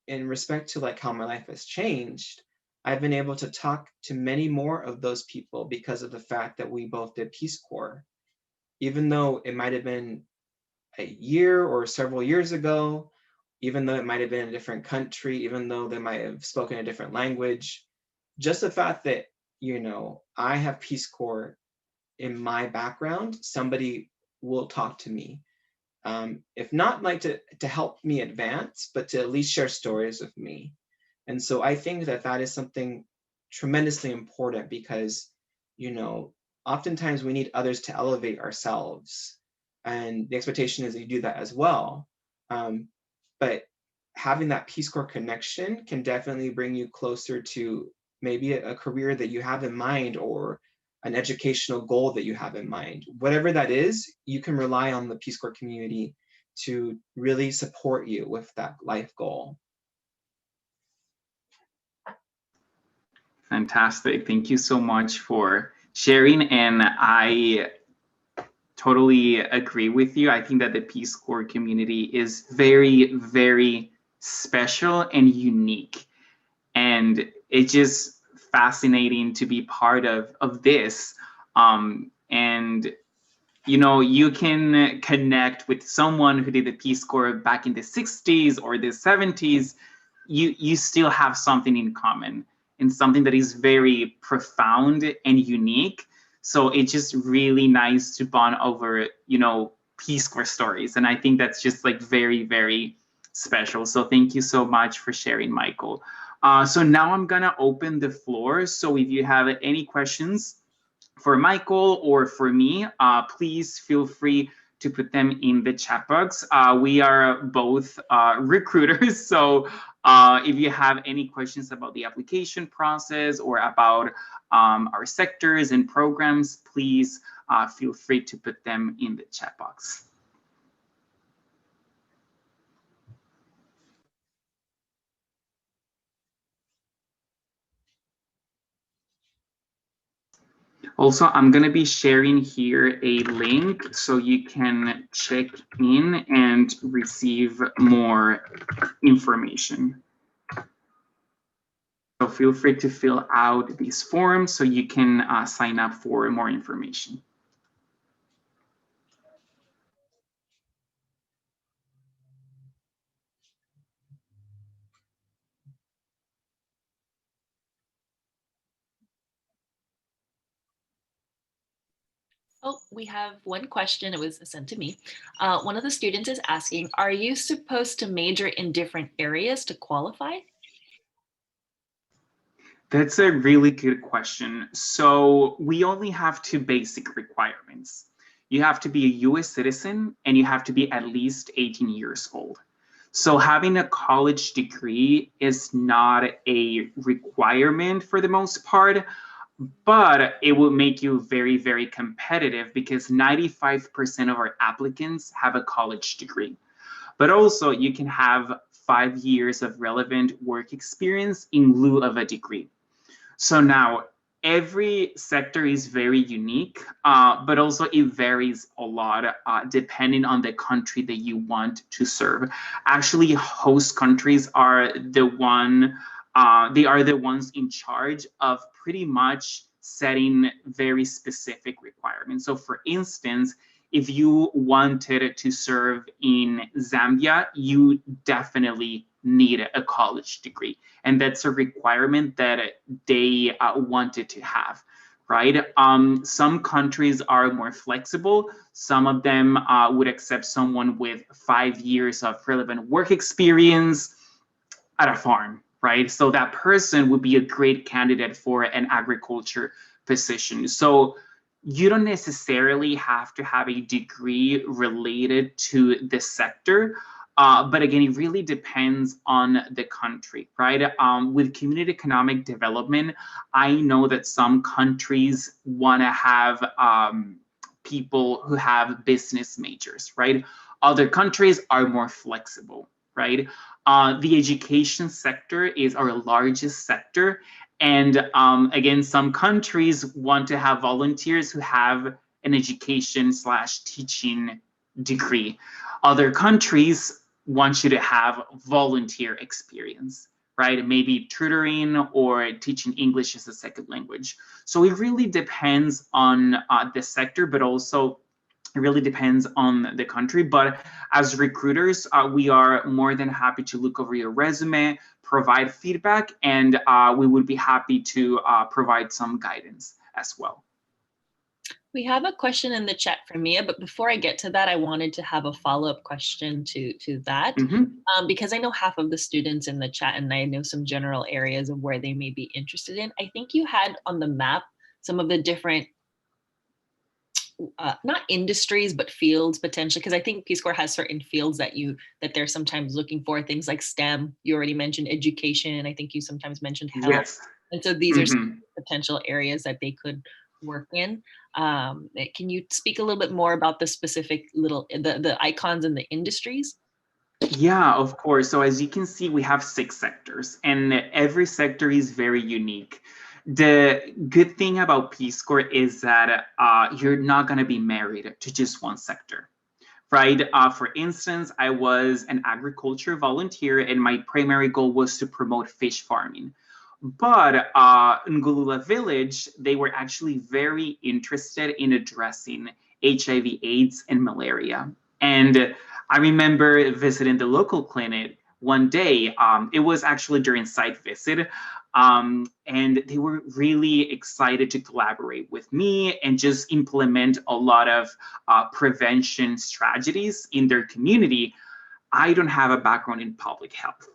in respect to like how my life has changed, I've been able to talk to many more of those people because of the fact that we both did Peace Corps. Even though it might have been a year or several years ago, even though it might have been in a different country, even though they might have spoken a different language, just the fact that, you know, I have Peace Corps in my background, somebody will talk to me. If not like to help me advance, but to at least share stories with me. And so I think that that is something tremendously important because, you know, oftentimes we need others to elevate ourselves. And the expectation is that you do that as well. But having that Peace Corps connection can definitely bring you closer to maybe a career that you have in mind or an educational goal that you have in mind. Whatever that is, you can rely on the Peace Corps community to really support you with that life goal. Fantastic. Thank you so much for sharing. And I totally agree with you. I think that the Peace Corps community is very, very special and unique. And it's just fascinating to be part of this. And you know, you can connect with someone who did the Peace Corps back in the 60s or the 70s. You still have something in common and something that is very profound and unique. So it's just really nice to bond over, you know, Peace Corps stories. And I think that's just like very, very special. So thank you so much for sharing, Michael. So now I'm gonna open the floor. So if you have any questions for Michael or for me, please feel free to put them in the chat box. We are both recruiters, so if you have any questions about the application process or about our sectors and programs, please feel free to put them in the chat box. Also, I'm going to be sharing here a link so you can check in and receive more information. So feel free to fill out these forms so you can sign up for more information. Oh, we have one question. It was sent to me. One of the students is asking, are you supposed to major in different areas to qualify? That's a really good question. So we only have two basic requirements. You have to be a US citizen and you have to be at least 18 years old. So having a college degree is not a requirement for the most part, but it will make you very, very competitive because 95% of our applicants have a college degree. But also you can have 5 years of relevant work experience in lieu of a degree. So now every sector is very unique, but also it varies a lot depending on the country that you want to serve. Actually, host countries are the ones in charge of pretty much setting very specific requirements. So for instance, if you wanted to serve in Zambia, you definitely need a college degree. And that's a requirement that they wanted to have, right? Some countries are more flexible. Some of them would accept someone with 5 years of relevant work experience at a farm, right? So that person would be a great candidate for an agriculture position. So you don't necessarily have to have a degree related to the sector. But again, it really depends on the country, right? With community economic development, I know that some countries want to have people who have business majors, right? Other countries are more flexible, right? The education sector is our largest sector. And again, some countries want to have volunteers who have an education/teaching degree. Other countries want you to have volunteer experience, right? Maybe tutoring or teaching English as a second language. So it really depends on the sector, but also it really depends on the country. But as recruiters, we are more than happy to look over your resume, provide feedback, and we would be happy to provide some guidance as well. We have a question in the chat from Mia, but before I get to that, I wanted to have a follow-up question to that, because I know half of the students in the chat, and I know some general areas of where they may be interested in. I think you had on the map some of the different, not industries, but fields potentially, because I think Peace Corps has certain fields that they're sometimes looking for, things like STEM. You already mentioned education. I think you sometimes mentioned health. Yes. And so these are some potential areas that they could work in. Can you speak a little bit more about the specific the icons and the industries? Yeah, of course. So as you can see, we have 6 sectors, and every sector is very unique. The good thing about Peace Corps is that you're not going to be married to just one sector, right? For instance, I was an agriculture volunteer, and my primary goal was to promote fish farming. But in Ngulula village, they were actually very interested in addressing HIV/AIDS and malaria. And I remember visiting the local clinic one day. It was actually during site visit. And they were really excited to collaborate with me and just implement a lot of prevention strategies in their community. I don't have a background in public health.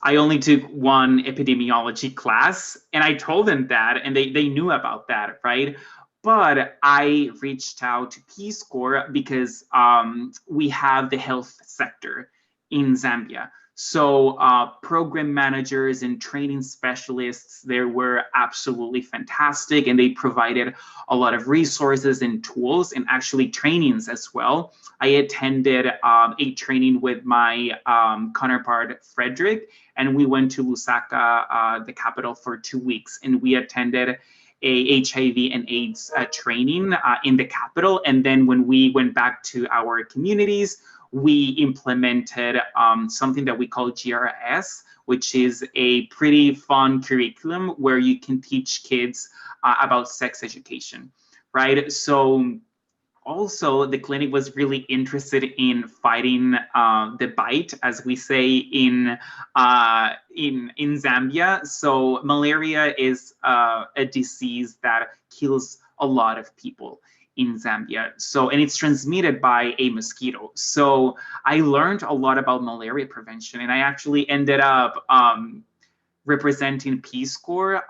I only took one epidemiology class, and I told them that, and they knew about that, right? But I reached out to Peace Corps because we have the health sector in Zambia. So program managers and training specialists there were absolutely fantastic, and they provided a lot of resources and tools and actually trainings as well. I attended a training with my counterpart, Frederick, and we went to Lusaka, the capital, for 2 weeks, and we attended a HIV and AIDS training in the capital. And then when we went back to our communities, we implemented something that we call GRS, which is a pretty fun curriculum where you can teach kids about sex education, right? So also, the clinic was really interested in fighting the bite, as we say in Zambia. So malaria is a disease that kills a lot of people in Zambia. So, and it's transmitted by a mosquito. So I learned a lot about malaria prevention, and I actually ended up representing Peace Corps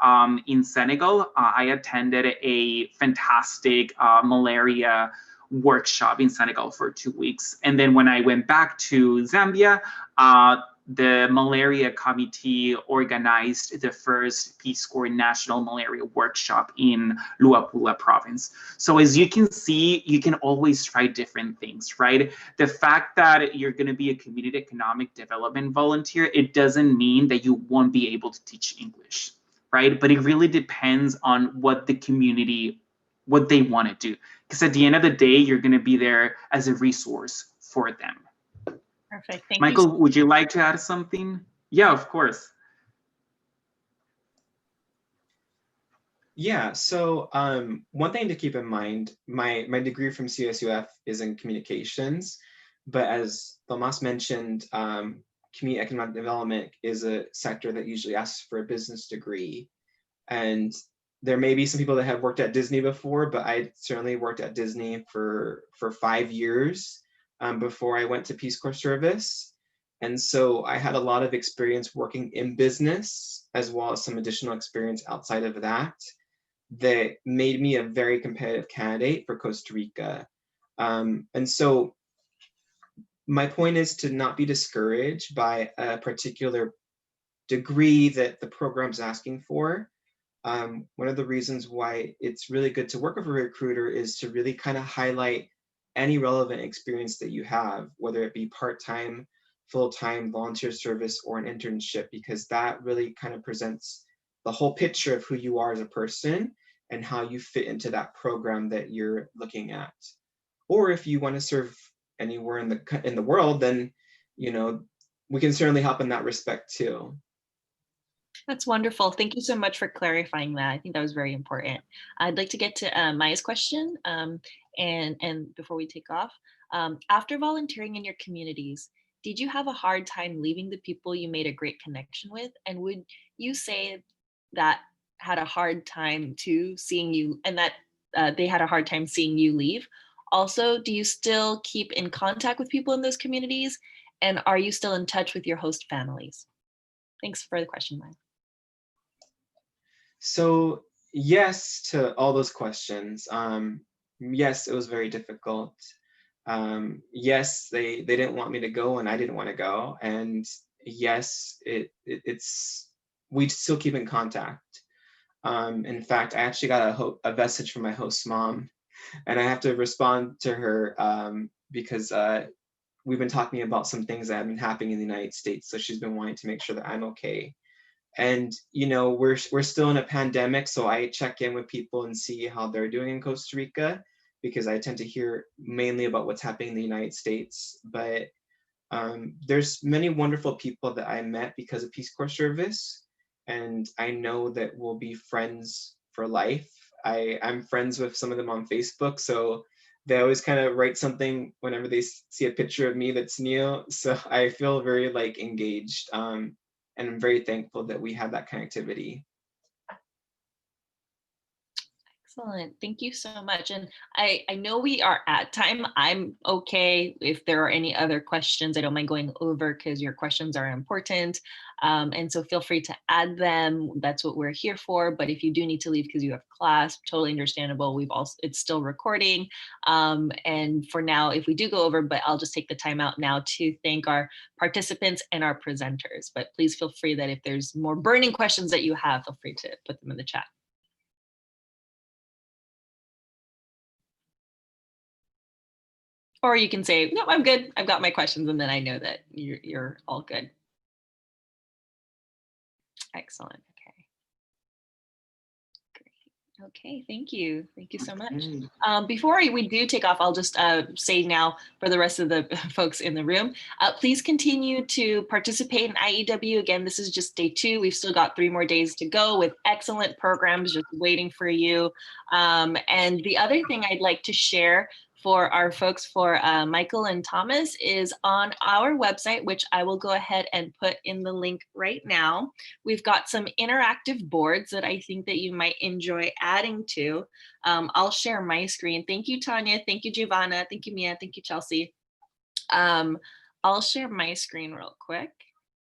in Senegal. I attended a fantastic malaria workshop in Senegal for 2 weeks. And then when I went back to Zambia, the malaria committee organized the first Peace Corps National Malaria Workshop in Luapula province. So as you can see, you can always try different things, right? The fact that you're going to be a community economic development volunteer, it doesn't mean that you won't be able to teach English, right? But it really depends on what the community, what they want to do. Because at the end of the day, you're going to be there as a resource for them. Perfect. Thank Michael, you. would you like to add something? Yeah, of course. Yeah, so one thing to keep in mind, my degree from CSUF is in communications, but as Tomas mentioned, community economic development is a sector that usually asks for a business degree. And there may be some people that have worked at Disney before, but I certainly worked at Disney for 5 years before I went to Peace Corps service. And so I had a lot of experience working in business, as well as some additional experience outside of that made me a very competitive candidate for Costa Rica. And so my point is to not be discouraged by a particular degree that the program's asking for. One of the reasons why it's really good to work with a recruiter is to really kind of highlight any relevant experience that you have, whether it be part-time, full-time, volunteer service, or an internship, because that really kind of presents the whole picture of who you are as a person and how you fit into that program that you're looking at. Or if you want to serve anywhere in the world, then we can certainly help in that respect too. That's wonderful. Thank you so much for clarifying that. I think that was very important. I'd like to get to Maya's question, and before we take off, after volunteering in your communities, did you have a hard time leaving the people you made a great connection with? And would you say that had a hard time to seeing you, and that they had a hard time seeing you leave? Also, do you still keep in contact with people in those communities? And are you still in touch with your host families? Thanks for the question, Maya. So yes to all those questions. Yes, it was very difficult. Yes, they didn't want me to go and I didn't want to go. And yes, it's we still keep in contact. In fact, I actually got a message from my host's mom, and I have to respond to her because we've been talking about some things that have been happening in the United States. So she's been wanting to make sure that I'm okay. And you know, we're still in a pandemic, so I check in with people and see how they're doing in Costa Rica, because I tend to hear mainly about what's happening in the United States. But there's many wonderful people that I met because of Peace Corps service, and I know that we'll be friends for life. I'm friends with some of them on Facebook, so they always kind of write something whenever they see a picture of me that's new. So I feel very like engaged, and I'm very thankful that we have that connectivity. Excellent. Thank you so much. And I know we are at time. I'm okay if there are any other questions. I don't mind going over because your questions are important. And so feel free to add them. That's what we're here for. But if you do need to leave because you have class, totally understandable. It's still recording. And for now, if we do go over, but I'll just take the time out now to thank our participants and our presenters. But please feel free that if there's more burning questions that you have, feel free to put them in the chat. Or you can say, no, I'm good. I've got my questions. And then I know that you're all good. Excellent. Okay. Great. Okay. Thank you. Thank you so much. Before we do take off, I'll just say now for the rest of the folks in the room, please continue to participate in IEW. Again, this is just day 2. We've still got 3 more days to go with excellent programs just waiting for you. And the other thing I'd like to share for our folks, for Michael and Thomas, is on our website, which I will go ahead and put in the link right now. We've got some interactive boards that I think that you might enjoy adding to. I'll share my screen. Thank you, Tanya. Thank you, Giovanna. Thank you, Mia. Thank you, Chelsea. I'll share my screen real quick,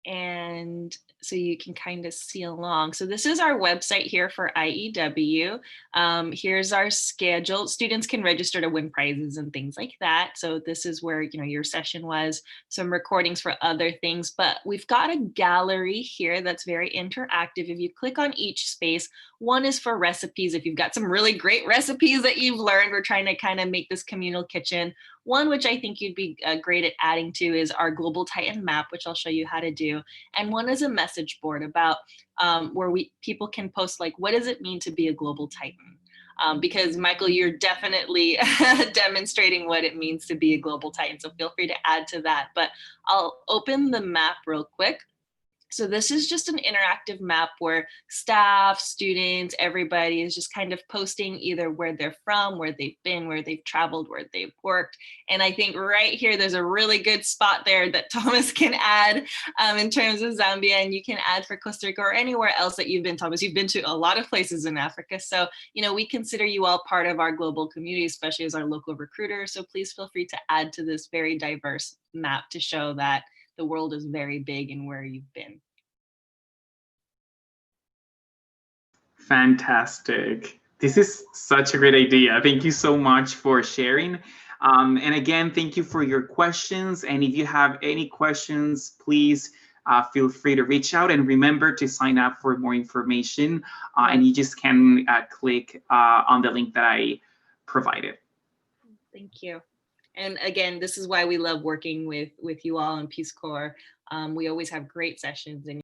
and so you can kind of see along. So this is our website here for IEW. Here's our schedule. Students can register to win prizes and things like that. So this is where, you know, your session was, some recordings for other things, but we've got a gallery here that's very interactive. If you click on each space, one is for recipes. If you've got some really great recipes that you've learned, we're trying to kind of make this communal kitchen. One which I think you'd be great at adding to is our Global Titan map, which I'll show you how to do. And one is a message board about where people can post, like, what does it mean to be a global Titan? Because Michael, you're definitely demonstrating what it means to be a global Titan. So feel free to add to that. But I'll open the map real quick. So this is just an interactive map where staff, students, everybody is just kind of posting either where they're from, where they've been, where they've traveled, where they've worked. And I think right here, there's a really good spot there that Thomas can add in terms of Zambia, and you can add for Costa Rica or anywhere else that you've been, Thomas. You've been to a lot of places in Africa. So, you know, we consider you all part of our global community, especially as our local recruiter. So please feel free to add to this very diverse map to show that the world is very big and where you've been. Fantastic. This is such a great idea. Thank you so much for sharing. And again, thank you for your questions. And if you have any questions, please feel free to reach out, and remember to sign up for more information. And you just can click on the link that I provided. Thank you. And again, this is why we love working with you all in Peace Corps. We always have great sessions, and